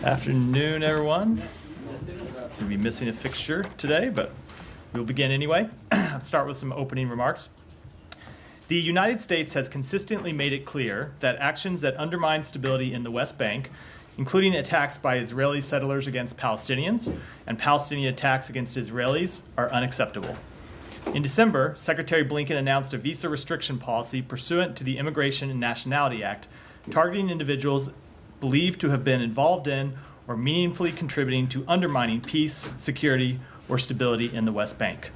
Afternoon, everyone. We'll be missing a fixture today, but we'll begin anyway. I'll start with some opening remarks. The United States has consistently made it clear that actions that undermine stability in the West Bank, including attacks by Israeli settlers against Palestinians and Palestinian attacks against Israelis, are unacceptable. In December, Secretary Blinken announced a visa restriction policy pursuant to the Immigration and Nationality Act, targeting individuals believed to have been involved in or meaningfully contributing to undermining peace, security, or stability in the West Bank.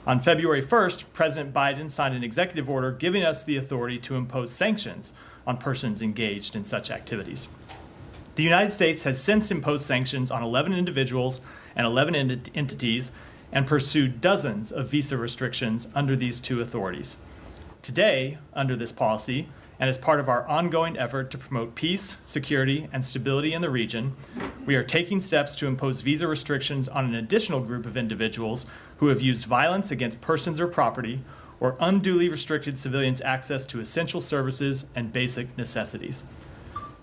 On February 1st, President Biden signed an executive order giving us the authority to impose sanctions on persons engaged in such activities. The United States has since imposed sanctions on 11 individuals and 11 entities and pursued dozens of visa restrictions under these two authorities. Today, under this policy, and as part of our ongoing effort to promote peace, security, and stability in the region, we are taking steps to impose visa restrictions on an additional group of individuals who have used violence against persons or property or unduly restricted civilians' access to essential services and basic necessities.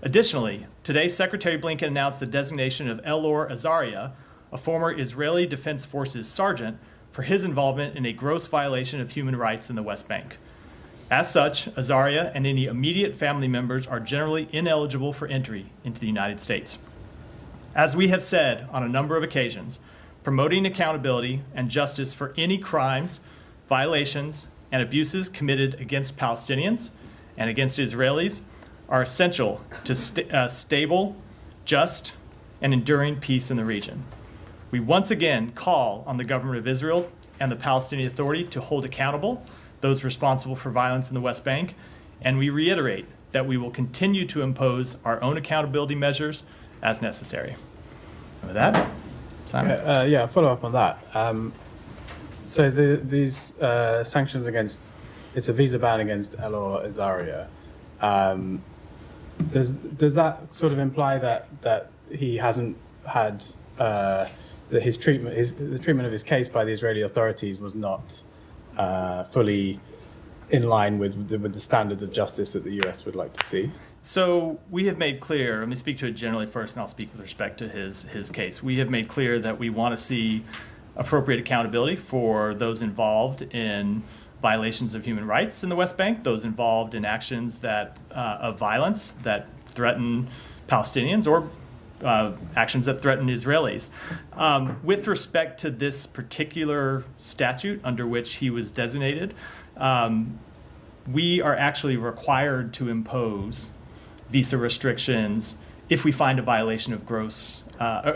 Additionally, today Secretary Blinken announced the designation of Elor Azaria, a former Israeli Defense Forces sergeant, for his involvement in a gross violation of human rights in the West Bank. As such, Azaria and any immediate family members are generally ineligible for entry into the United States. As we have said on a number of occasions, promoting accountability and justice for any crimes, violations, and abuses committed against Palestinians and against Israelis are essential to stable, just, and enduring peace in the region. We once again call on the government of Israel and the Palestinian Authority to hold accountable those responsible for violence in the West Bank, and we reiterate that we will continue to impose our own accountability measures as necessary. And with that, Simon? Follow up on that. So these sanctions against, it's a visa ban against Elor Azaria. Does that sort of imply that he hasn't had that the treatment of his case by the Israeli authorities was not fully in line with the standards of justice that the U.S. would like to see? So we have made clear, let me speak to it generally first, and I'll speak with respect to his case. We have made clear that we want to see appropriate accountability for those involved in violations of human rights in the West Bank, those involved in actions of violence that threaten Palestinians or actions that threaten Israelis. With respect to this particular statute under which he was designated, we are actually required to impose visa restrictions if we find a violation of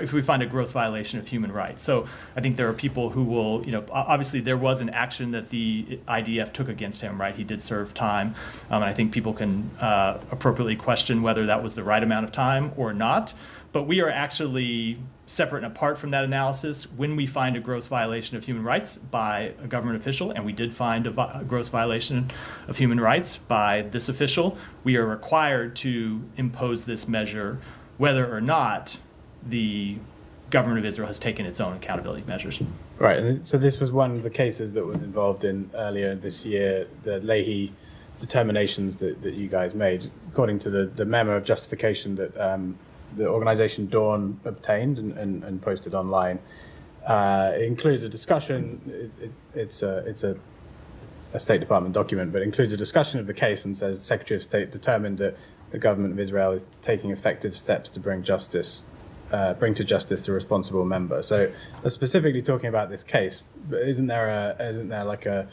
if we find a gross violation of human rights. So I think there are people who will, obviously there was an action that the IDF took against him, right? He did serve time. And I think people can appropriately question whether that was the right amount of time or not. But we are actually separate and apart from that analysis. When we find a gross violation of human rights by a government official, and we did find a gross violation of human rights by this official, we are required to impose this measure whether or not the government of Israel has taken its own accountability measures. Right, and so this was one of the cases that was involved in earlier this year, the Leahy determinations that you guys made. According to the memo of justification that the organization Dawn obtained and posted online, it includes a discussion. It's a State Department document, but includes a discussion of the case and says Secretary of State determined that the government of Israel is taking effective steps to bring to justice the responsible member. So specifically talking about this case, but isn't there like a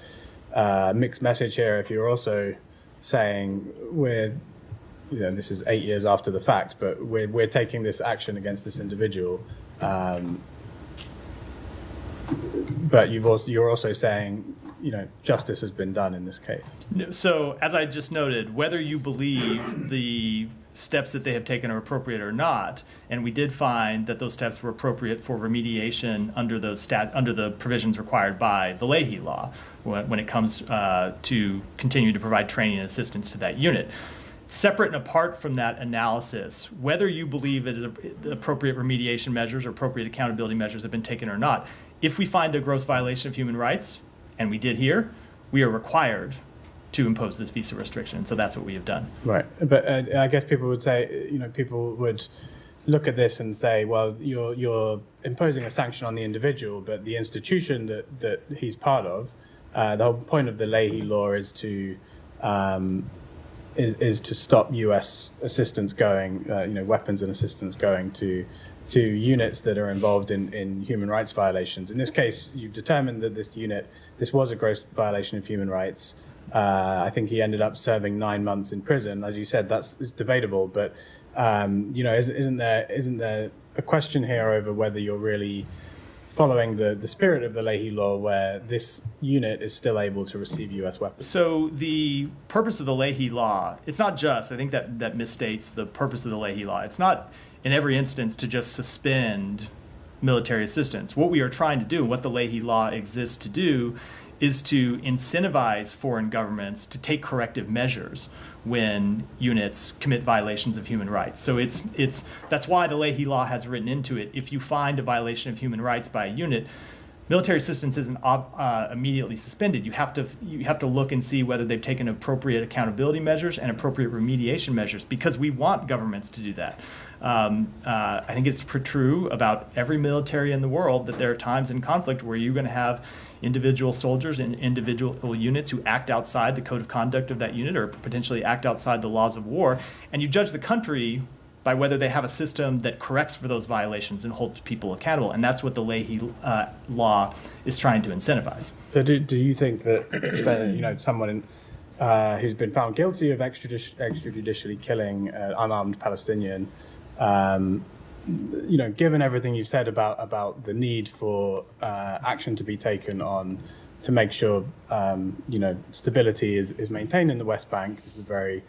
mixed message here if you're also saying this is 8 years after the fact, but we're taking this action against this individual, but you're also saying justice has been done in this case. So as I just noted, whether you believe the steps that they have taken are appropriate or not, and we did find that those steps were appropriate for remediation under the provisions required by the Leahy law when it comes to continue to provide training and assistance to that unit. Separate and apart from that analysis, whether you believe that appropriate remediation measures or appropriate accountability measures have been taken or not, if we find a gross violation of human rights, and we did here, we are required to impose this visa restriction. So that's what we have done. Right, but I guess people would say, people would look at this and say, well, you're imposing a sanction on the individual, but the institution that he's part of, the whole point of the Leahy law is to stop U.S. assistance going, weapons and assistance going to units that are involved in human rights violations. In this case, you've determined that this was a gross violation of human rights. I think he ended up serving 9 months in prison. As you said, it's debatable, but isn't there a question here over whether you're really following the spirit of the Leahy law, where this unit is still able to receive U.S. weapons? So the purpose of the Leahy law, it's not just, I think that misstates the purpose of the Leahy law. It's not in every instance to just suspend military assistance. What we are trying to do, what the Leahy law exists to do, is to incentivize foreign governments to take corrective measures when units commit violations of human rights. So that's why the Leahy law has written into it, if you find a violation of human rights by a unit, military assistance isn't immediately suspended. You have to look and see whether they've taken appropriate accountability measures and appropriate remediation measures, because we want governments to do that. I think it's true about every military in the world that there are times in conflict where you're going to have individual soldiers and individual units who act outside the code of conduct of that unit or potentially act outside the laws of war, and you judge the country by whether they have a system that corrects for those violations and holds people accountable. And that's what the Leahy law is trying to incentivize. So do you think that someone who's been found guilty of extrajudicially killing an unarmed Palestinian, given everything you've said about the need for action to be taken to make sure stability is maintained in the West Bank, this is a very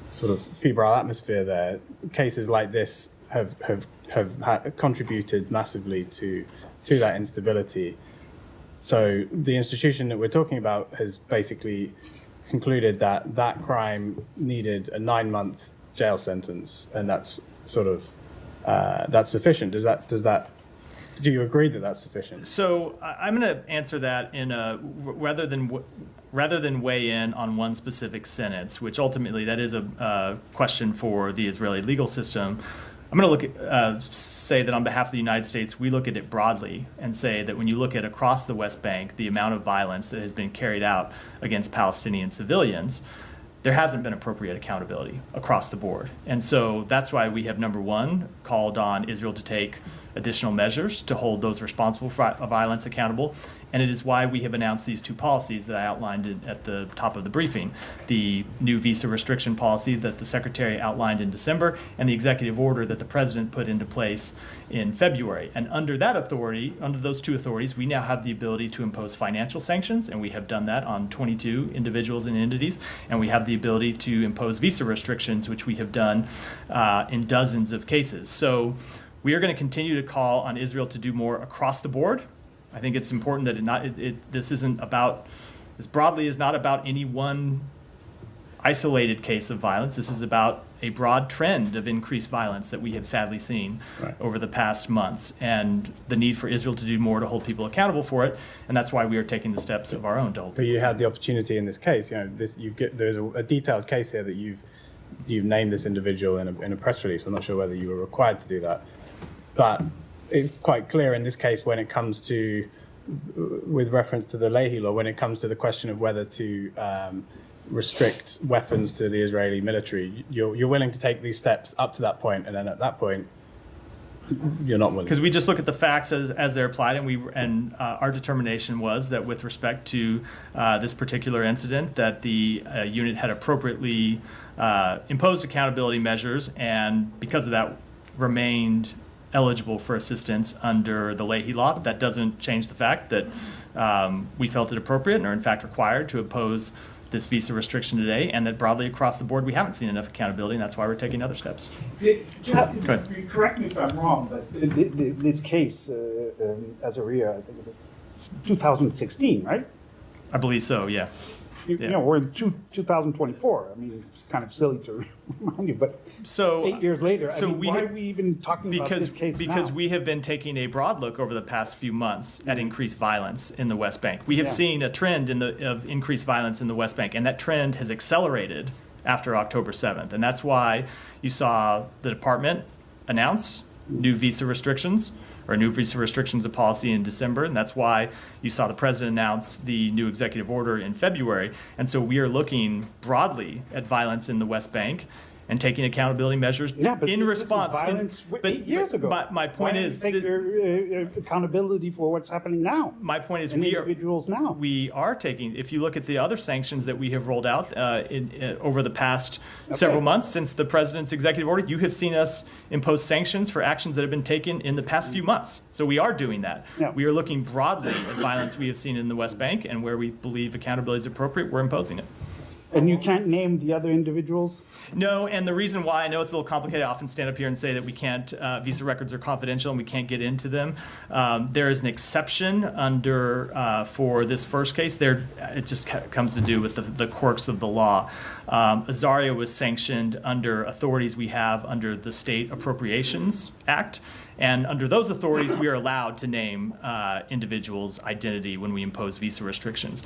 sort of febrile atmosphere there. Cases like this have contributed massively to that instability. So the institution that we're talking about has basically concluded that crime needed a 9-month jail sentence, and that's sort of that's sufficient. Do you agree that that's sufficient? So I'm going to answer that in rather than weigh in on one specific sentence, which ultimately that is a question for the Israeli legal system. I'm going to say that on behalf of the United States, we look at it broadly and say that when you look at across the West Bank, the amount of violence that has been carried out against Palestinian civilians, there hasn't been appropriate accountability across the board. And so that's why we have, number one, called on Israel to take additional measures to hold those responsible for violence accountable. And it is why we have announced these two policies that I outlined at the top of the briefing: the new visa restriction policy that the Secretary outlined in December, and the executive order that the President put into place in February. And under that authority, under those two authorities, we now have the ability to impose financial sanctions, and we have done that on 22 individuals and entities. And we have the ability to impose visa restrictions, which we have done in dozens of cases. So we are going to continue to call on Israel to do more across the board. I think it's important that this broadly is not about any one isolated case of violence. This is about a broad trend of increased violence that we have sadly seen over the past months, and the need for Israel to do more to hold people accountable for it. And that's why we are taking the steps of our own to hold. But you had the opportunity in this case. There's a detailed case here that you've named this individual in a press release. I'm not sure whether you were required to do that, but it's quite clear in this case when it comes to, with reference to the Leahy law, when it comes to the question of whether to restrict weapons to the Israeli military, you're willing to take these steps up to that point, and then at that point, you're not willing. Because we just look at the facts as they're applied, and our determination was that with respect to this particular incident, that the unit had appropriately imposed accountability measures, and because of that, remained eligible for assistance under the Leahy law. That doesn't change the fact that we felt it appropriate and are in fact required to impose this visa restriction today, and that broadly across the board we haven't seen enough accountability, and that's why we're taking other steps. Correct me if I'm wrong, but this case, Azaria, I think it was 2016, right? I believe so, yeah. You know, we're in 2024. I mean, it's kind of silly to remind you, but So 8 years later, so I mean, we why have- are we even talking about this case because now? we have been taking a broad look over the past few months at increased violence in the West Bank. We have Yeah. seen a trend of increased violence in the West Bank, and that trend has accelerated after October 7th. And that's why you saw the department announce new visa restrictions or new visa restrictions of policy in December. And that's why you saw the president announce the new executive order in February. And so we are looking broadly at violence in the West Bank and taking accountability measures Yeah, but in this is response. violence 8 years ago. My point Why is, don't you take accountability for what's happening now. my point is and we are individuals now. we are taking. If you look at the other sanctions that we have rolled out over the past several months since the president's executive order, you have seen us impose sanctions for actions that have been taken in the past few months. So we are doing that. Yeah. We are looking broadly at violence we have seen in the West Bank, and where we believe accountability is appropriate, we're imposing it. And you can't name the other individuals? No, and the reason why, I know it's a little complicated, I often stand up here and say that we can't, visa records are confidential and we can't get into them. There is an exception under, for this first case. It just comes to do with the quirks of the law. Azaria was sanctioned under authorities we have under the State Appropriations Act. And under those authorities, we are allowed to name individuals' identity when we impose visa restrictions.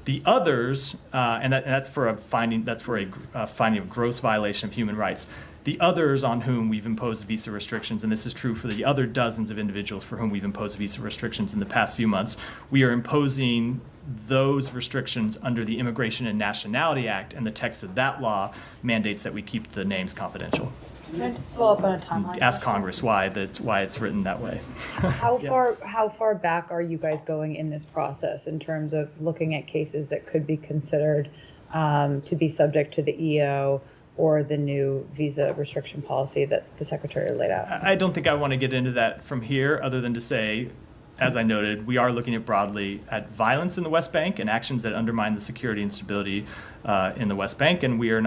The others, and that's for a finding of gross violation of human rights. The others on whom we've imposed visa restrictions, and this is true for the other dozens of individuals for whom we've imposed visa restrictions in the past few months, we are imposing those restrictions under the Immigration and Nationality Act, and the text of that law mandates that we keep the names confidential. Can I just follow up on a timeline? Ask Congress why it's written that way. How far back are you guys going in this process in terms of looking at cases that could be considered to be subject to the EO or the new visa restriction policy that the Secretary laid out? I don't think I want to get into that from here, other than to say, as I noted, we are looking at broadly at violence in the West Bank and actions that undermine the security and stability in the West Bank, and we will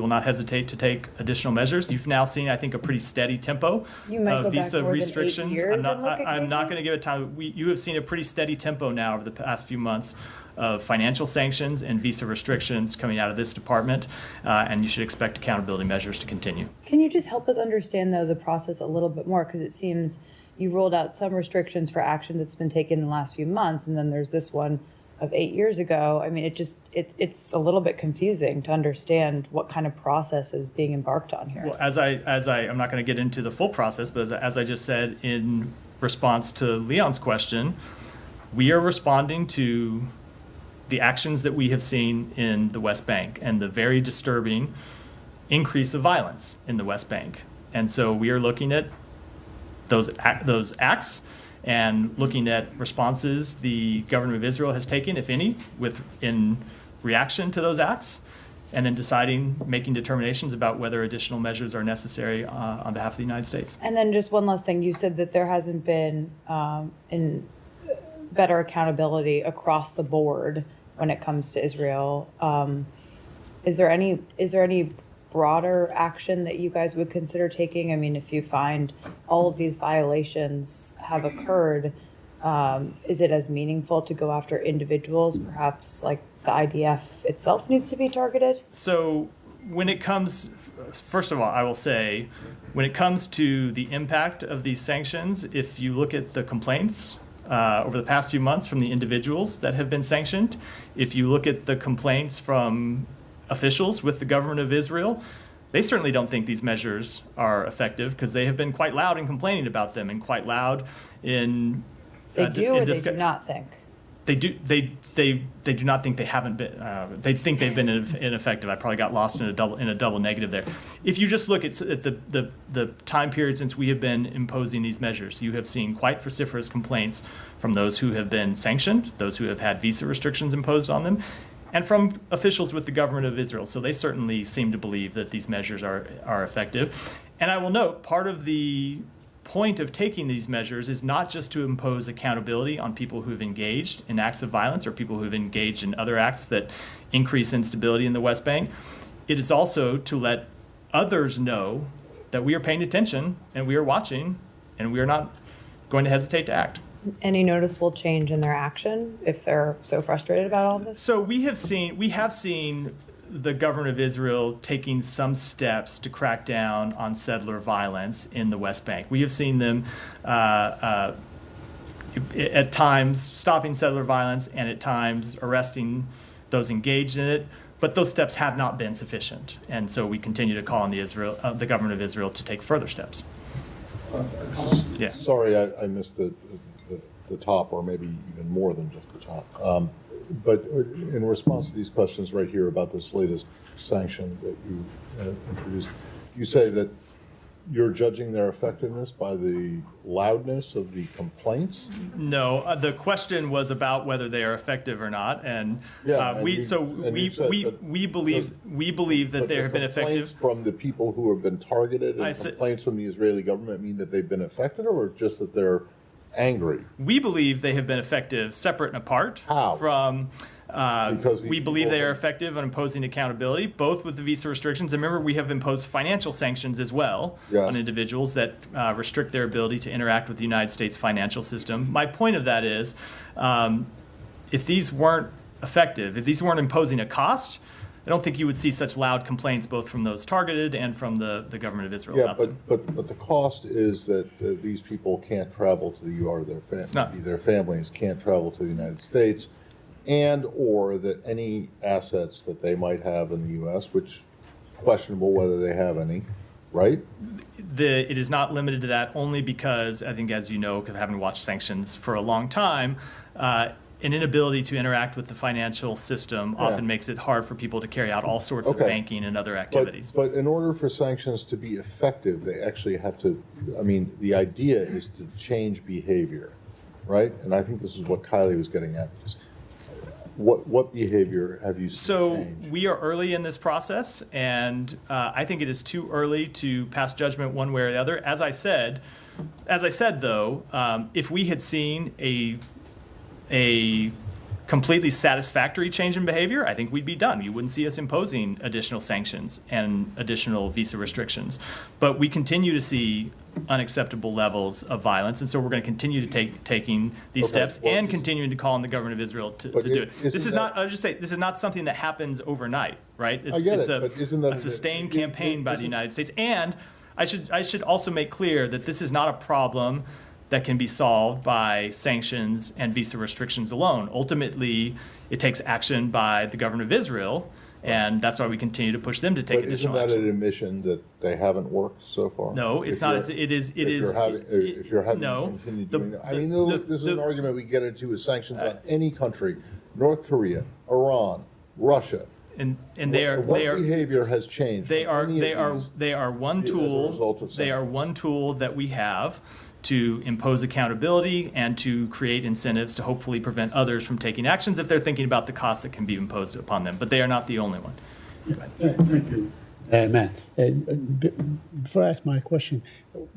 not hesitate to take additional measures. You've now seen, I think, a pretty steady tempo You might go of back visa more than 8 restrictions. years I'm not, and look at I'm not cases? going to give it time. You have seen a pretty steady tempo now over the past few months of financial sanctions and visa restrictions coming out of this department, and you should expect accountability measures to continue. Can you just help us understand, though, the process a little bit more? Because it seems you rolled out some restrictions for action that's been taken in the last few months, and then there's this one of 8 years ago. I mean, it's a little bit confusing to understand what kind of process is being embarked on here. Well, I'm not going to get into the full process, but as I just said in response to Leon's question, we are responding to the actions that we have seen in the West Bank and the very disturbing increase of violence in the West Bank. And so we are looking at those acts and looking at responses the government of Israel has taken, if any, in reaction to those acts, and then making determinations about whether additional measures are necessary on behalf of the United States. And then just one last thing. You said that there hasn't been better accountability across the board when it comes to Israel. Is there any broader action that you guys would consider taking? I mean, if you find all of these violations have occurred, is it as meaningful to go after individuals? Perhaps like the IDF itself needs to be targeted? So when it comes, first of all, I will say, when it comes to the impact of these sanctions, if you look at the complaints over the past few months from the individuals that have been sanctioned, if you look at the complaints from officials with the government of Israel, they certainly don't think these measures are effective because they have been quite loud in complaining about them and quite loud in They do or they do not think? They do. They do not think they haven't been. They think they've been ineffective. I probably got lost in a double negative there. If you just look at the time period since we have been imposing these measures, you have seen quite vociferous complaints from those who have been sanctioned, those who have had visa restrictions imposed on them, and from officials with the government of Israel. So they certainly seem to believe that these measures are effective. And I will note, part of the point of taking these measures is not just to impose accountability on people who have engaged in acts of violence or people who have engaged in other acts that increase instability in the West Bank. It is also to let others know that we are paying attention and we are watching and we are not going to hesitate to act. Any noticeable change in their action if they're so frustrated about all this? So we have seen the government of Israel taking some steps to crack down on settler violence in the West Bank. We have seen them at times stopping settler violence and at times arresting those engaged in it. But those steps have not been sufficient, and so we continue to call on the government of Israel to take further steps. Yeah. Sorry, I missed the top, or maybe even more than just the top. But in response to these questions right here about this latest sanction that you introduced, you say that you're judging their effectiveness by the loudness of the complaints? No, the question was about whether they are effective or not, and we believe that they have been effective. From the people who have been targeted, and complaints from the Israeli government mean that they've been effective, or just that they're angry? We believe they have been effective, separate and apart. How? From. Because we believe they are effective on imposing accountability, both with the visa restrictions. And remember, we have imposed financial sanctions as well on individuals that restrict their ability to interact with the United States financial system. My point of that is, if these weren't effective, if these weren't imposing a cost, I don't think you would see such loud complaints both from those targeted and from the government of Israel. Yeah, but the cost is that these people can't travel to the U.S. Their families can't travel to the United States. And or that any assets that they might have in the U.S., which is questionable whether they have any, right? It is not limited to that, only because I think, as you know, having watched sanctions for a long time, an inability to interact with the financial system often makes it hard for people to carry out all sorts of banking and other activities. But in order for sanctions to be effective, they actually have to, the idea is to change behavior, right? And I think this is what Kylie was getting at. What behavior have you seen change? We are early in this process, and I think it is too early to pass judgment one way or the other. As I said, though, if we had seen a completely satisfactory change in behavior, I think we'd be done. You wouldn't see us imposing additional sanctions and additional visa restrictions. But we continue to see unacceptable levels of violence, and so we're going to continue to taking these steps and continuing to call on the government of Israel to do it. This is not. I'll just say this is not something that happens overnight, right? It's a sustained campaign by the United States, and I should also make clear that this is not a problem that can be solved by sanctions and visa restrictions alone. Ultimately, it takes action by the government of Israel. And that's why we continue to push them to take additional action. Isn't that an admission that they haven't worked so far? No, it's not. If you're having to continue doing that. This is an argument we get into with sanctions on any country: North Korea, Iran, Russia. And what behavior has changed? They are one tool. They are one tool that we have to impose accountability and to create incentives to hopefully prevent others from taking actions if they're thinking about the costs that can be imposed upon them. But they are not the only one. Thank you, Matt. Before I ask my question,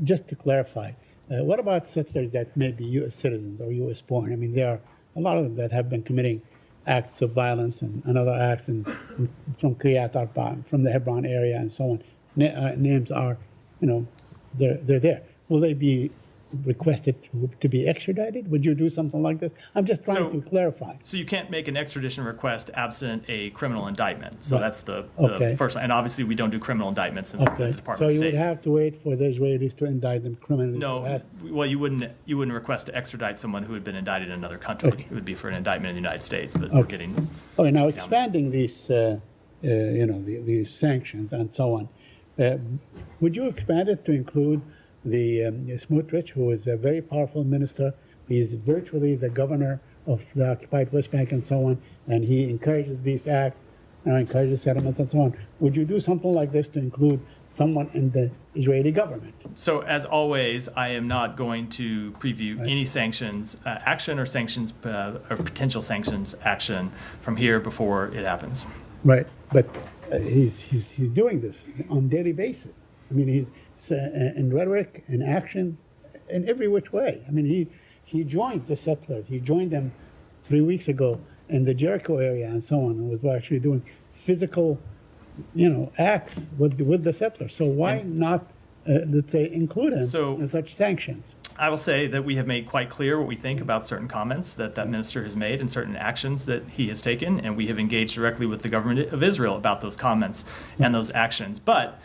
just to clarify, what about settlers that may be U.S. citizens or U.S. born? There are a lot of them that have been committing acts of violence and other acts from Kiryat Arba, from the Hebron area and so on. Names are, they're there. Will they be requested to be extradited? Would you do something like this? I'm just trying to clarify. So you can't make an extradition request absent a criminal indictment. So that's the first one. And obviously we don't do criminal indictments in the Department of State. So you would have to wait for the Israelis to indict them criminally? No. Well, you wouldn't request to extradite someone who had been indicted in another country. It would be for an indictment in the United States. But we're getting... Okay, now expanding these, these sanctions and so on, would you expand it to include the Smotrich, who is a very powerful minister? He's virtually the governor of the occupied West Bank and so on, and he encourages these acts, encourages settlements and so on. Would you do something like this to include someone in the Israeli government? So, as always, I am not going to preview any sanctions action or sanctions or potential sanctions action from here before it happens. Right, but he's doing this on a daily basis. He's in rhetoric, in action, in every which way. He joined the settlers. He joined them 3 weeks ago in the Jericho area and so on, and was actually doing physical, acts with the settlers. So why not, let's say, include him in such sanctions? I will say that we have made quite clear what we think about certain comments that that minister has made and certain actions that he has taken, and we have engaged directly with the government of Israel about those comments and those actions. But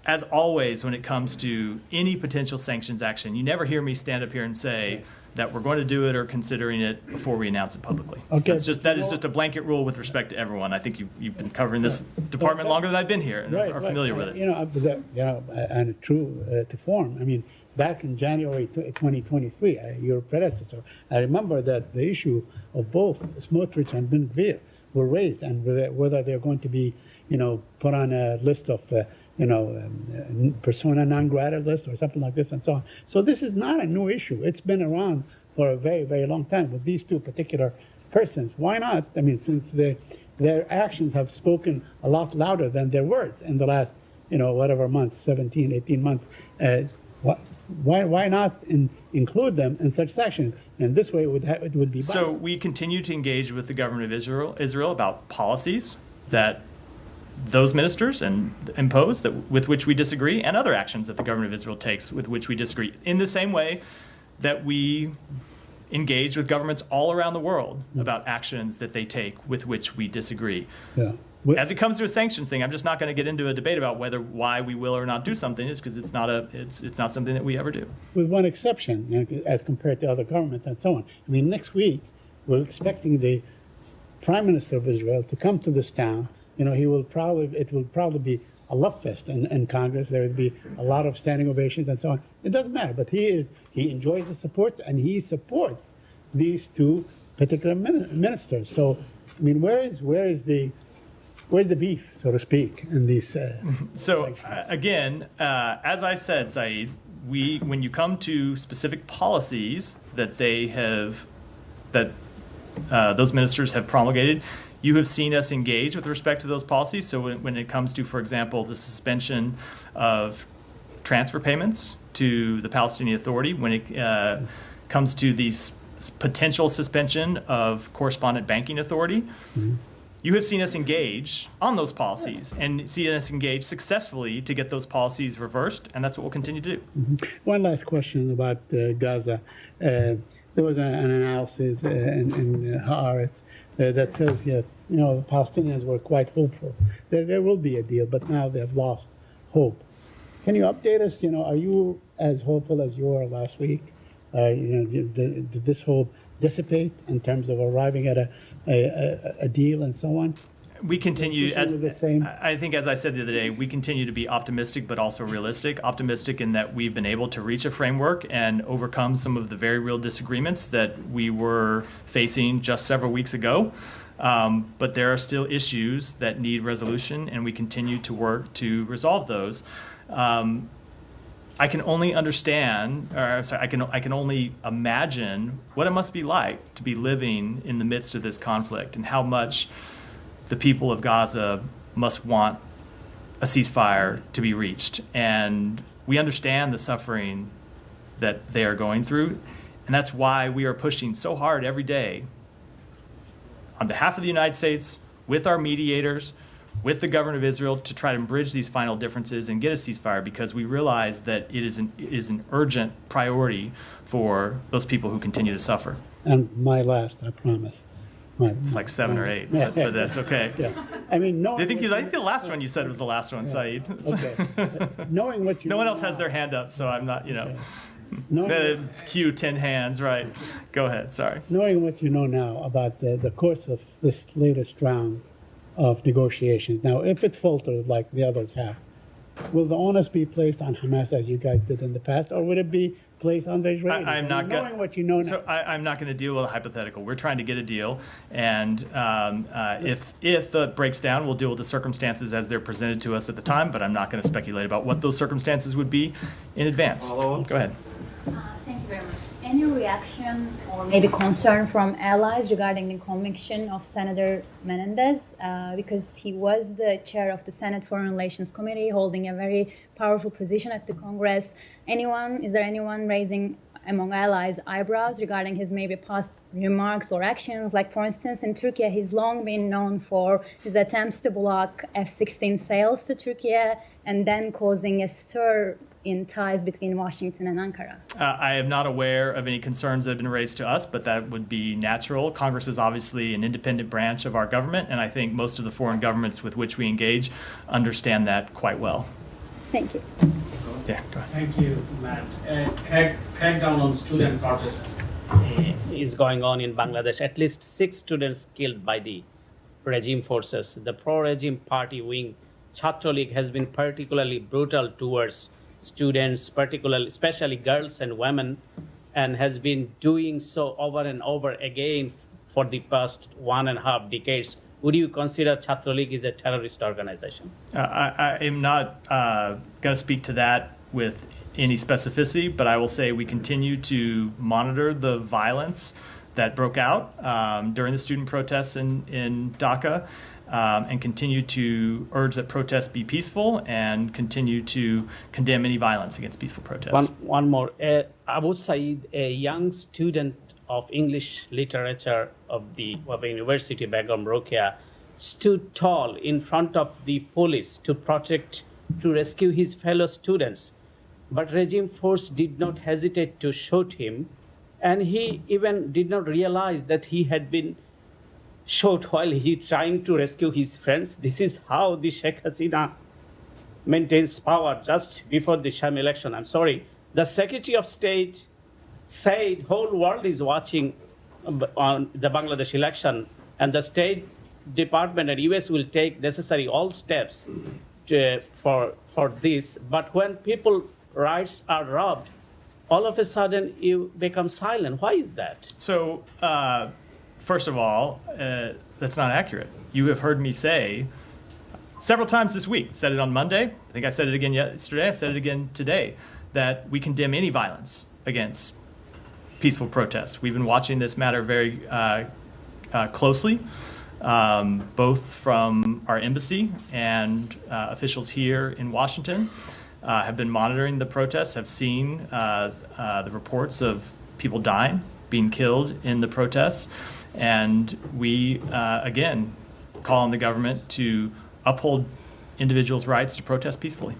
as always, when it comes to any potential sanctions action, you never hear me stand up here and say that we're going to do it or considering it before we announce it publicly. Okay. That is just a blanket rule with respect to everyone. I think you've been covering this department longer than I've been here and are familiar with it. And true to form. I mean, back in January 2023, your predecessor, I remember that the issue of both Smotrich and Ben Gvir were raised, and whether they're going to be, put on a list of, persona non grata list or something like this and so on. So this is not a new issue. It's been around for a very, very long time with these two particular persons. Why not? I mean, since their actions have spoken a lot louder than their words in the last, whatever months, 17, 18 months. Why not include them in such sections? And this way it would be binding. So we continue to engage with the government of Israel about policies that those ministers impose with which we disagree, and other actions that the government of Israel takes with which we disagree, in the same way that we engage with governments all around the world about actions that they take with which we disagree. Yeah. As it comes to a sanctions thing, I'm just not going to get into a debate about why we will or not do something. It's because it's not something that we ever do. With one exception, as compared to other governments and so on. I mean, next week we're expecting the Prime Minister of Israel to come to this town. It will probably be a love fest in Congress. There will be a lot of standing ovations and so on. It doesn't matter, but he enjoys the support, and he supports these two particular ministers. So, I mean, where's the beef, so to speak, in these? So again, as I've said, Saeed, when you come to specific policies that those ministers have promulgated, you have seen us engage with respect to those policies. So when it comes to, for example, the suspension of transfer payments to the Palestinian Authority, when it comes to the potential suspension of correspondent banking authority, you have seen us engage on those policies and seen us engage successfully to get those policies reversed, and that's what we'll continue to do. One last question about Gaza. There was an analysis in Haaretz that says, the Palestinians were quite hopeful that there will be a deal, but now they've lost hope. Can you update us? Are you as hopeful as you were last week? Did this hope dissipate in terms of arriving at a deal and so on? We continue, I think as I said the other day, we continue to be optimistic but also realistic. Optimistic in that we've been able to reach a framework and overcome some of the very real disagreements that we were facing just several weeks ago. But there are still issues that need resolution, and we continue to work to resolve those. I can only I can only imagine what it must be like to be living in the midst of this conflict, and how much the people of Gaza must want a ceasefire to be reached. And we understand the suffering that they are going through, and that's why we are pushing so hard every day on behalf of the United States, with our mediators, with the government of Israel, to try to bridge these final differences and get a ceasefire, because we realize that it is an urgent priority for those people who continue to suffer. And my last, I promise. It's like 7 or 8, but that's okay. Yeah. I mean, I think the last one you said was the last one, Saeed. Okay. Knowing what you no know one else now, has their hand up, so I'm not, knowing, cue 10 hands, right? Go ahead, sorry. knowing what you know now about the course of this latest round of negotiations. Now, if it falters like the others have, will the onus be placed on Hamas as you guys did in the past, or would it be placed on the Israelis? I'm not knowing what you know now. So I'm not going to deal with a hypothetical. We're trying to get a deal, and if it breaks down, we'll deal with the circumstances as they're presented to us at the time. But I'm not going to speculate about what those circumstances would be in advance. Go ahead. Thank you very much. Any reaction or maybe concern from allies regarding the conviction of Senator Menendez, because he was the chair of the Senate Foreign Relations Committee, holding a very powerful position at the Congress. Is there anyone raising among allies eyebrows regarding his maybe past remarks or actions? Like, for instance, in Turkey, he's long been known for his attempts to block F-16 sales to Turkey and then causing a stir in ties between Washington and Ankara? I am not aware of any concerns that have been raised to us, but that would be natural. Congress is obviously an independent branch of our government, and I think most of the foreign governments with which we engage understand that quite well. Thank you. Yeah, go ahead. Thank you, Matt. Crackdown on student protests is going on in Bangladesh. At least 6 students killed by the regime forces. The pro-regime party wing, Chhatra League, has been particularly brutal towards students, especially girls and women, and has been doing so over and over again for the past 1.5 decades. Would you consider Chhatra League is a terrorist organization? I am not going to speak to that with any specificity, but I will say we continue to monitor the violence that broke out during the student protests in Dhaka, and continue to urge that protests be peaceful and continue to condemn any violence against peaceful protests. One more. Abu Saeed, a young student of English literature of the University Begum Rokeya, stood tall in front of the police to rescue his fellow students. But regime force did not hesitate to shoot him, and he even did not realize that he had been shot while he trying to rescue his friends. This is how the Sheikh Hasina maintains power just before the sham election. I'm sorry. The Secretary of State said whole world is watching on the Bangladesh election, and the State Department and US will take necessary all steps for this. But when people rights are robbed, all of a sudden you become silent. Why is that? So, first of all, that's not accurate. You have heard me say several times this week, said it on Monday, I think I said it again yesterday, I said it again today, that we condemn any violence against peaceful protests. We've been watching this matter very closely, both from our embassy and officials here in Washington. Have been monitoring the protests, have seen the reports of people dying, being killed in the protests. And we, again, call on the government to uphold individuals' rights to protest peacefully.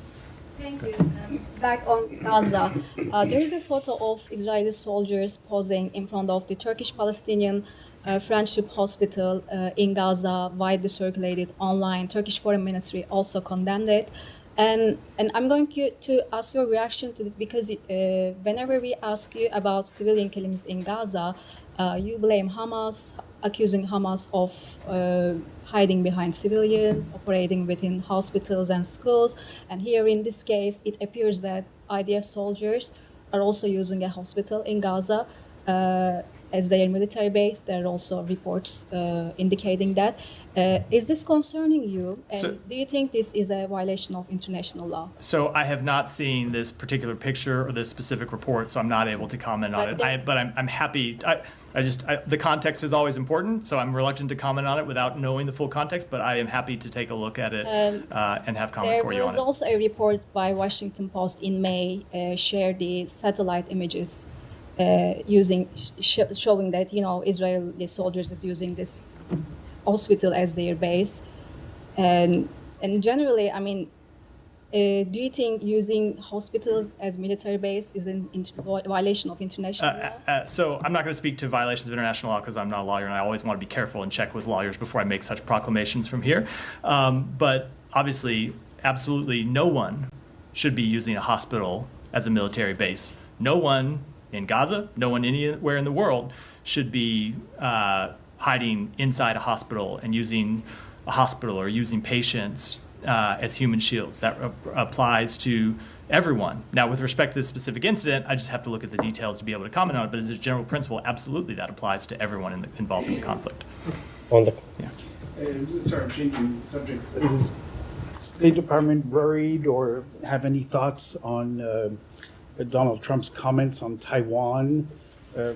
Thank you. Back on Gaza, there is a photo of Israeli soldiers posing in front of the Turkish-Palestinian Friendship Hospital in Gaza, widely circulated online. Turkish Foreign Ministry also condemned it. And I'm going to ask your reaction to it, because whenever we ask you about civilian killings in Gaza, you blame Hamas, accusing Hamas of hiding behind civilians, operating within hospitals and schools. And here in this case, it appears that IDF soldiers are also using a hospital in Gaza as their military base. There are also reports indicating that. Is this concerning you? And do you think this is a violation of international law? So I have not seen this particular picture or this specific report, so I'm not able to comment on it. But I'm happy. The context is always important, so I'm reluctant to comment on it without knowing the full context, but I am happy to take a look at it and have comment for you on it. There was also a report by Washington Post in May, shared the satellite images showing that, Israeli soldiers is using this hospital as their base. And generally, do you think using hospitals as military base is a violation of international law? So I'm not going to speak to violations of international law because I'm not a lawyer, and I always want to be careful and check with lawyers before I make such proclamations from here. But obviously, absolutely no one should be using a hospital as a military base. No one in Gaza, no one anywhere in the world should be hiding inside a hospital and using a hospital or using patients as human shields. That applies to everyone. Now, with respect to this specific incident, I just have to look at the details to be able to comment on it, but as a general principle, absolutely that applies to everyone involved in the conflict. Sorry, I'm changing subjects. Is State Department worried or have any thoughts on Donald Trump's comments on Taiwan?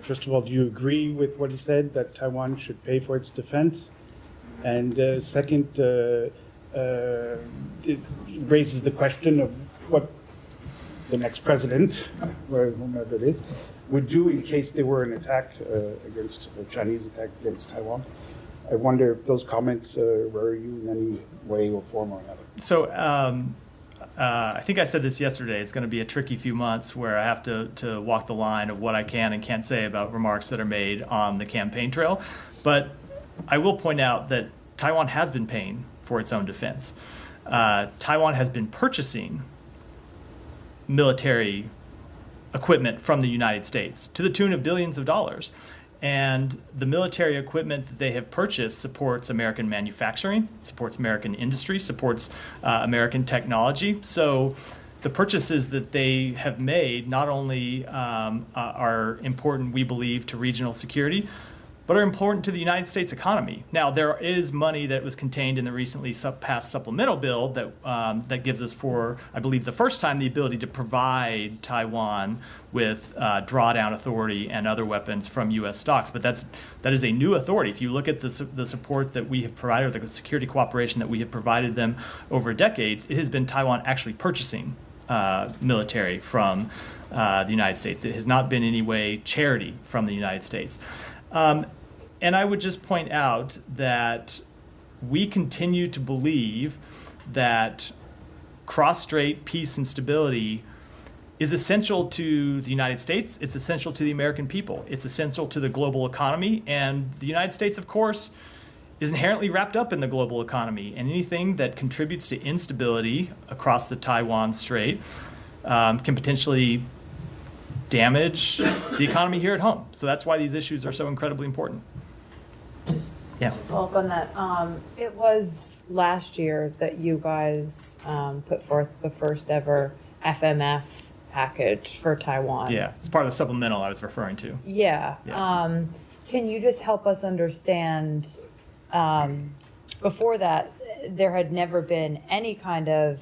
First of all, do you agree with what he said, that Taiwan should pay for its defense? And second, it raises the question of what the next president, or whomever it is, would do in case there were an attack against a Chinese attack against Taiwan. I wonder if those comments worry you in any way or form or another. So I think I said this yesterday, it's going to be a tricky few months where I have to walk the line of what I can and can't say about remarks that are made on the campaign trail. But I will point out that Taiwan has been paying for its own defense. Taiwan has been purchasing military equipment from the United States to the tune of billions of dollars. And the military equipment that they have purchased supports American manufacturing, supports American industry, supports American technology. So the purchases that they have made not only are important, we believe, to regional security, but are important to the United States economy. Now, there is money that was contained in the recently passed supplemental bill that gives us, for, I believe, the first time, the ability to provide Taiwan with drawdown authority and other weapons from U.S. stocks. But that is a new authority. If you look at the support that we have provided, or the security cooperation that we have provided them over decades, it has been Taiwan actually purchasing military from the United States. It has not been in any way charity from the United States. And I would just point out that we continue to believe that cross-strait peace and stability is essential to the United States. It's essential to the American people. It's essential to the global economy. And the United States, of course, is inherently wrapped up in the global economy. And anything that contributes to instability across the Taiwan Strait can potentially damage the economy here at home. So that's why these issues are so incredibly important. Just Yeah. to follow up on that, it was last year that you guys put forth the first ever FMF package for Taiwan. Yeah, it's part of the supplemental I was referring to. Yeah. Yeah. Can you just help us understand, before that, there had never been any kind of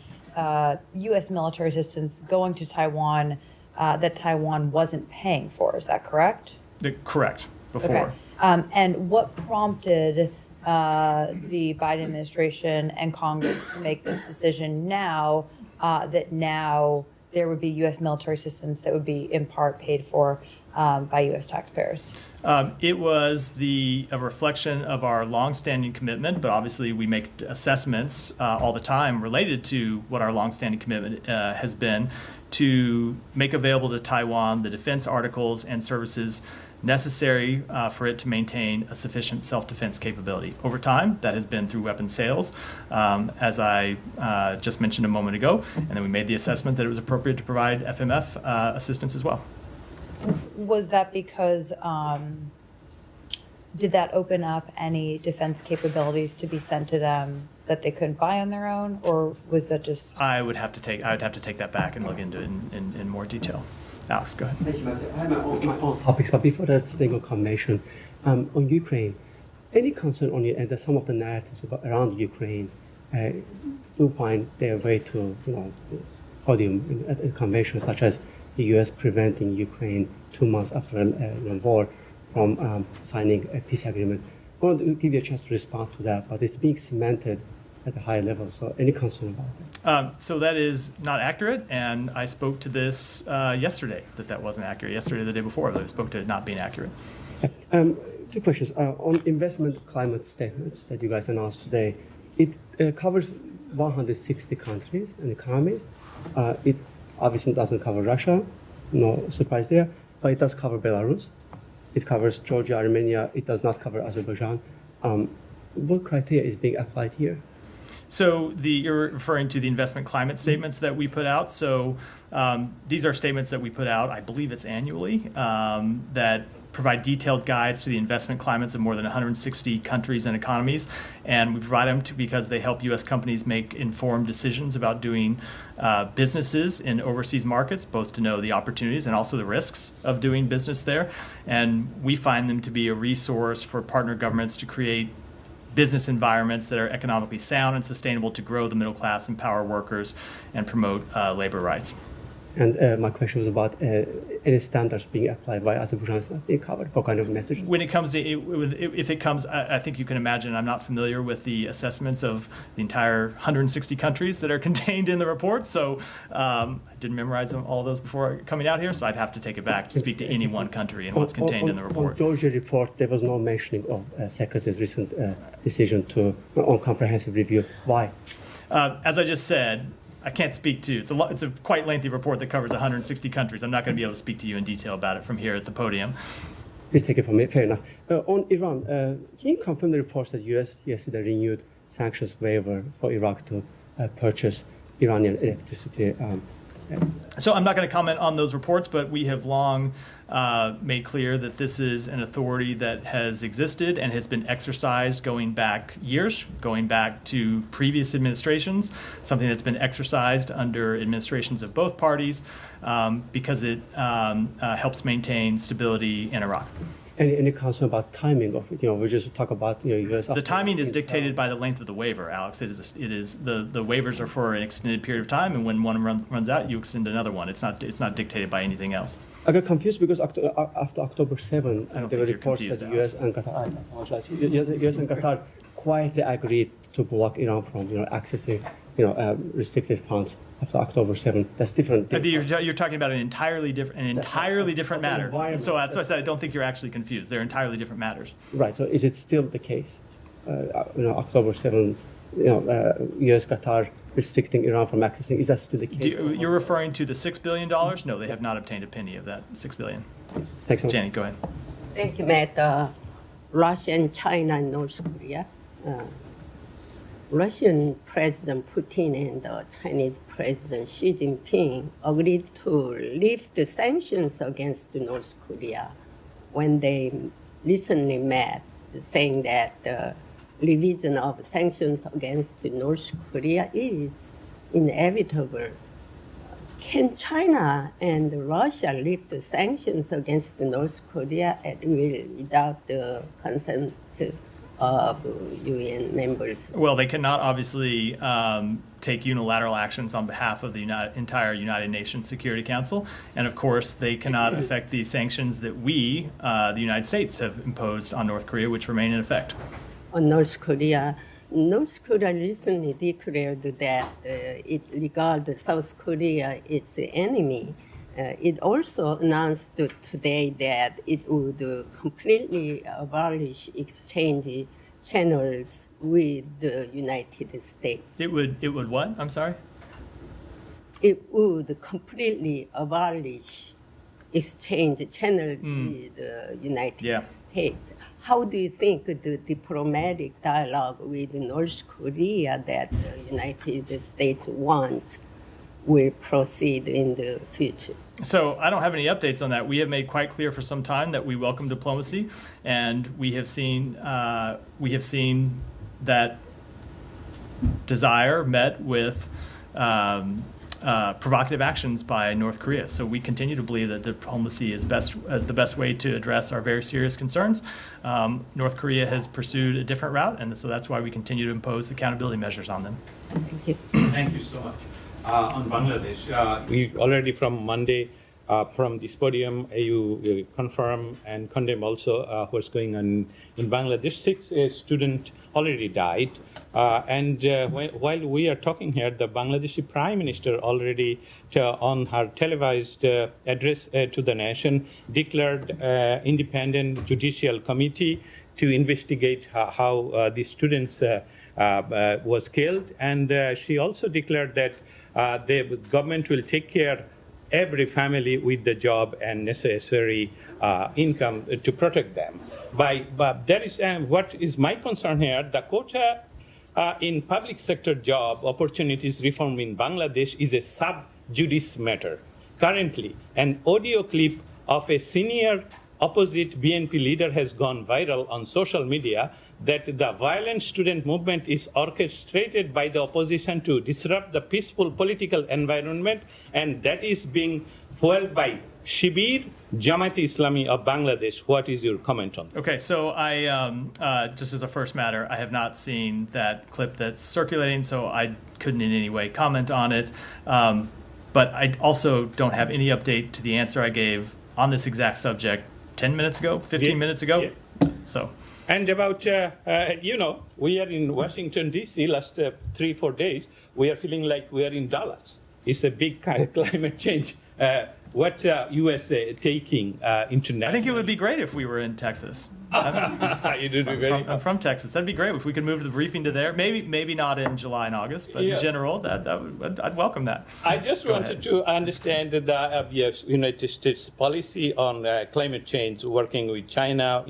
U.S. military assistance going to Taiwan that Taiwan wasn't paying for. Is that correct? Correct, before. Okay. And what prompted the Biden administration and Congress to make this decision now, that now there would be U.S. military assistance that would be in part paid for by U.S. taxpayers? It was a reflection of our longstanding commitment, but obviously we make assessments all the time related to what our longstanding commitment has been to make available to Taiwan the defense articles and services necessary for it to maintain a sufficient self-defense capability. Over time, that has been through weapons sales, as I just mentioned a moment ago, and then we made the assessment that it was appropriate to provide FMF assistance as well. Was that because, did that open up any defense capabilities to be sent to them that they couldn't buy on their own, or was that just? I would have to take that back and look into it in more detail. Alex, go ahead. Thank you, Matthew. I have my own topics, but before that, staying on convention, on Ukraine, any concern on your end that some of the narratives around Ukraine do find their way to podium at a convention, such as the U.S. preventing Ukraine 2 months after a war from signing a peace agreement? I want to give you a chance to respond to that, but it's being cemented at a high level. So any concern about that? So that is not accurate, and I spoke to this yesterday, that wasn't accurate. Yesterday or the day before, I spoke to it not being accurate. Two questions. On investment climate statements that you guys announced today, it covers 160 countries and economies. It obviously doesn't cover Russia, no surprise there, but it does cover Belarus. It covers Georgia, Armenia. It does not cover Azerbaijan. What criteria is being applied here? So you're referring to the investment climate statements that we put out. So these are statements that we put out, I believe it's annually, that provide detailed guides to the investment climates of more than 160 countries and economies. And we provide them because they help U.S. companies make informed decisions about doing businesses in overseas markets, both to know the opportunities and also the risks of doing business there. And we find them to be a resource for partner governments to create business environments that are economically sound and sustainable to grow the middle class, empower workers, and promote labor rights. And my question was about any standards being applied by Azerbaijan is not being covered. What kind of messages? When it comes to, if it comes, I think you can imagine, I'm not familiar with the assessments of the entire 160 countries that are contained in the report. So I didn't memorize all of those before coming out here. So I'd have to take it back to speak to any one country and what's contained in the report. On Georgia report, there was no mentioning of Secretary's recent decision on comprehensive review. Why? As I just said, I can't speak to. It's a quite lengthy report that covers 160 countries. I'm not going to be able to speak to you in detail about it from here at the podium. Please take it from me. Fair enough. On Iran, can you confirm the reports that U.S. yesterday renewed sanctions waiver for Iraq to purchase Iranian electricity? So I'm not going to comment on those reports, but we have long made clear that this is an authority that has existed and has been exercised going back years, going back to previous administrations, something that's been exercised under administrations of both parties because it helps maintain stability in Iraq. Any concern about timing of it? We just talk about U.S. The timing is dictated by the length of the waiver, Alex. It is the waivers are for an extended period of time, and when one runs out, you extend another one. It's not dictated by anything else. I got confused because after October 7, there were you're reports confused, that the U.S. and Qatar, I apologize, U.S. and Qatar quietly agreed to block Iran from accessing restricted funds after October 7. That's different. You're talking about an entirely different matter. So that's why I said I don't think you're actually confused. They're entirely different matters. Right. So is it still the case? October 7, U.S. Qatar restricting Iran from accessing. Is that still the case? You're referring to the $6 billion? No, they have not obtained a penny of that $6 billion. Thanks so much. Jenny, go ahead. Thank you, Matt. Russia and China and North Korea. Russian President Putin and Chinese President Xi Jinping agreed to lift the sanctions against North Korea when they recently met, saying that the revision of sanctions against North Korea is inevitable. Can China and Russia lift the sanctions against North Korea at will without the consent of UN members? Well, they cannot obviously take unilateral actions on behalf of the entire United Nations Security Council. And of course, they cannot affect the sanctions that we, the United States, have imposed on North Korea, which remain in effect. On North Korea recently declared that it regards South Korea its enemy. It also announced today that it would completely abolish exchange channels with the United States. It would what? I'm sorry? It would completely abolish exchange channels with the United States. How do you think the diplomatic dialogue with North Korea that the United States wants will proceed in the future? So I don't have any updates on that. We have made quite clear for some time that we welcome diplomacy, and we have seen that desire met with provocative actions by North Korea. So we continue to believe that diplomacy is the best way to address our very serious concerns. North Korea has pursued a different route, and so that's why we continue to impose accountability measures on them. Thank you. Thank you so much. On Bangladesh, we already from Monday, from this podium, you confirm and condemn also what's going on in Bangladesh. 6 students already died. While we are talking here, the Bangladeshi Prime Minister already, on her televised address to the nation, declared independent judicial committee to investigate how the students was killed. And she also declared that the government will take care every family with the job and necessary income to protect them. But there is what is my concern here, the quota in public sector job opportunities reform in Bangladesh is a sub judice matter. Currently, an audio clip of a senior opposite BNP leader has gone viral on social media that the violent student movement is orchestrated by the opposition to disrupt the peaceful political environment, and that is being fueled by Shibir Jamaat-e-Islami of Bangladesh. What is your comment on that? Okay, so I, just as a first matter, I have not seen that clip that's circulating, so I couldn't in any way comment on it. But I also don't have any update to the answer I gave on this exact subject 10 minutes ago, 15 minutes ago. Yeah. So. And about, we are in Washington, D.C. last 3-4 days. We are feeling like we are in Dallas. It's a big kind of climate change. What U.S. taking internationally? I think it would be great if we were in Texas. It would be very. I'm from Texas. That'd be great if we could move the briefing to there. Maybe not in July and August, but Yeah. in general, I'd welcome that. I just wanted to understand the United States policy on climate change, working with China,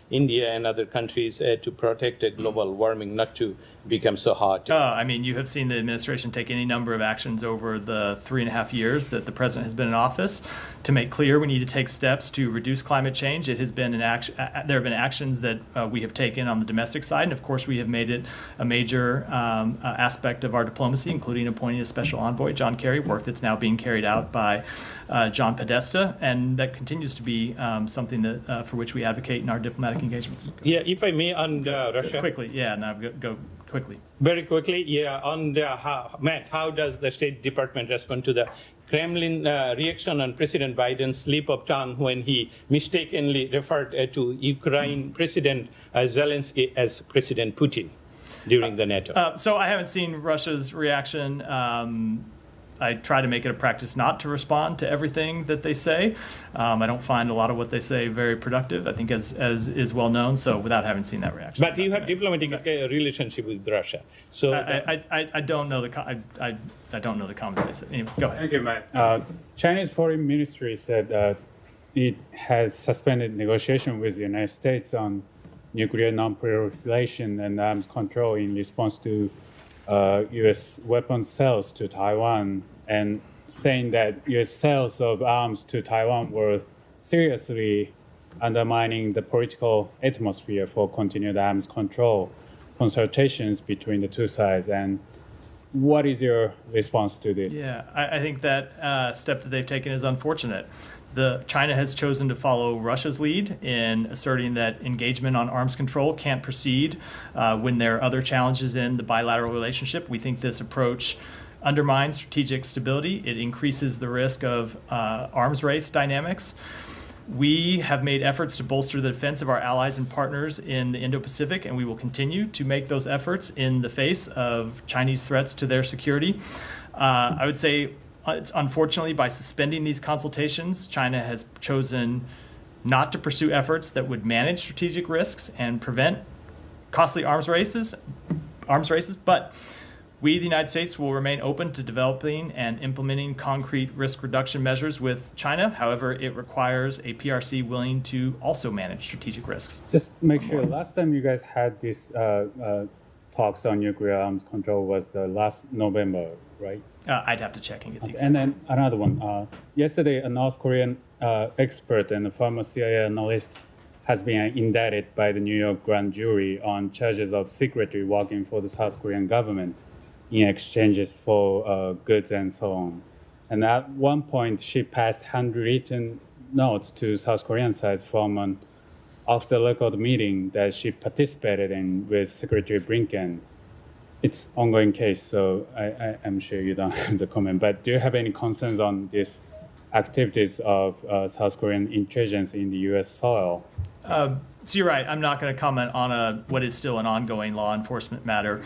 India, and other countries to protect global warming not to become so hot. I mean, you have seen the administration take any number of actions over the 3.5 years that the president has been in office to make clear we need to take steps to reduce climate change. It has been an action. There have been actions that we have taken on the domestic side, and of course, we have made it a major aspect of our diplomacy, including appointing a special envoy, John Kerry, work that's now being carried out by John Podesta, and that continues to be something that for which we advocate in our diplomatic engagements. Yeah, if I may, on Russia. Quickly, yeah, now go quickly. Very quickly, yeah, on Matt, how does the State Department respond to the Kremlin reaction on President Biden's slip of tongue when he mistakenly referred to Ukraine President Zelensky as President Putin during the NATO? So I haven't seen Russia's reaction. I try to make it a practice not to respond to everything that they say. I don't find a lot of what they say very productive, I think, as is well known, so without having seen that reaction. But you have diplomatic relationship with Russia. So I don't know I don't know the comment they said. Anyway, go ahead. Thank you, Matt. Chinese Foreign Ministry said it has suspended negotiation with the United States on nuclear non-proliferation and arms control in response to U.S. weapons sales to Taiwan, and saying that U.S. sales of arms to Taiwan were seriously undermining the political atmosphere for continued arms control consultations between the two sides. And what is your response to this? Yeah, I think that step that they've taken is unfortunate. China has chosen to follow Russia's lead in asserting that engagement on arms control can't proceed when there are other challenges in the bilateral relationship. We think this approach undermines strategic stability. It increases the risk of arms race dynamics. We have made efforts to bolster the defense of our allies and partners in the Indo-Pacific, and we will continue to make those efforts in the face of Chinese threats to their security. I would say, unfortunately, by suspending these consultations, China has chosen not to pursue efforts that would manage strategic risks and prevent costly arms races, but we, the United States, will remain open to developing and implementing concrete risk reduction measures with China. However, it requires a PRC willing to also manage strategic risks. Just make sure, last time you guys had this talks on nuclear arms control was last November, right? I'd have to check and get the exact. And then another one. Yesterday, a North Korean expert and a former CIA analyst has been indicted by the New York grand jury on charges of secretly working for the South Korean government in exchanges for goods and so on. And at one point, she passed handwritten notes to South Korean sides from an off-the-record meeting that she participated in with Secretary Blinken. It's an ongoing case, so I'm sure you don't have the comment. But do you have any concerns on these activities of South Korean intelligence in the U.S. soil? So you're right. I'm not going to comment on what is still an ongoing law enforcement matter.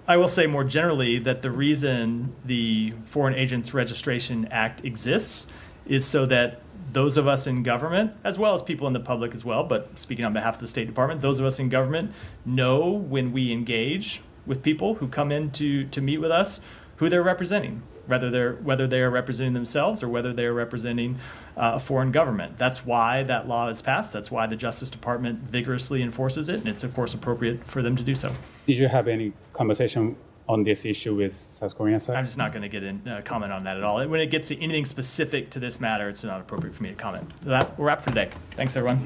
I will say more generally that the reason the Foreign Agents Registration Act exists is so that those of us in government, as well as people in the public as well, but speaking on behalf of the State Department, those of us in government know when we engage with people who come in to meet with us, who they're representing, whether they are representing themselves or whether they are representing a foreign government. That's why that law is passed. That's why the Justice Department vigorously enforces it, and it's of course appropriate for them to do so. Did you have any conversation on this issue with South Korean side? I'm just not going to get in comment on that at all. When it gets to anything specific to this matter, it's not appropriate for me to comment. We're wrapped for today. Thanks, everyone.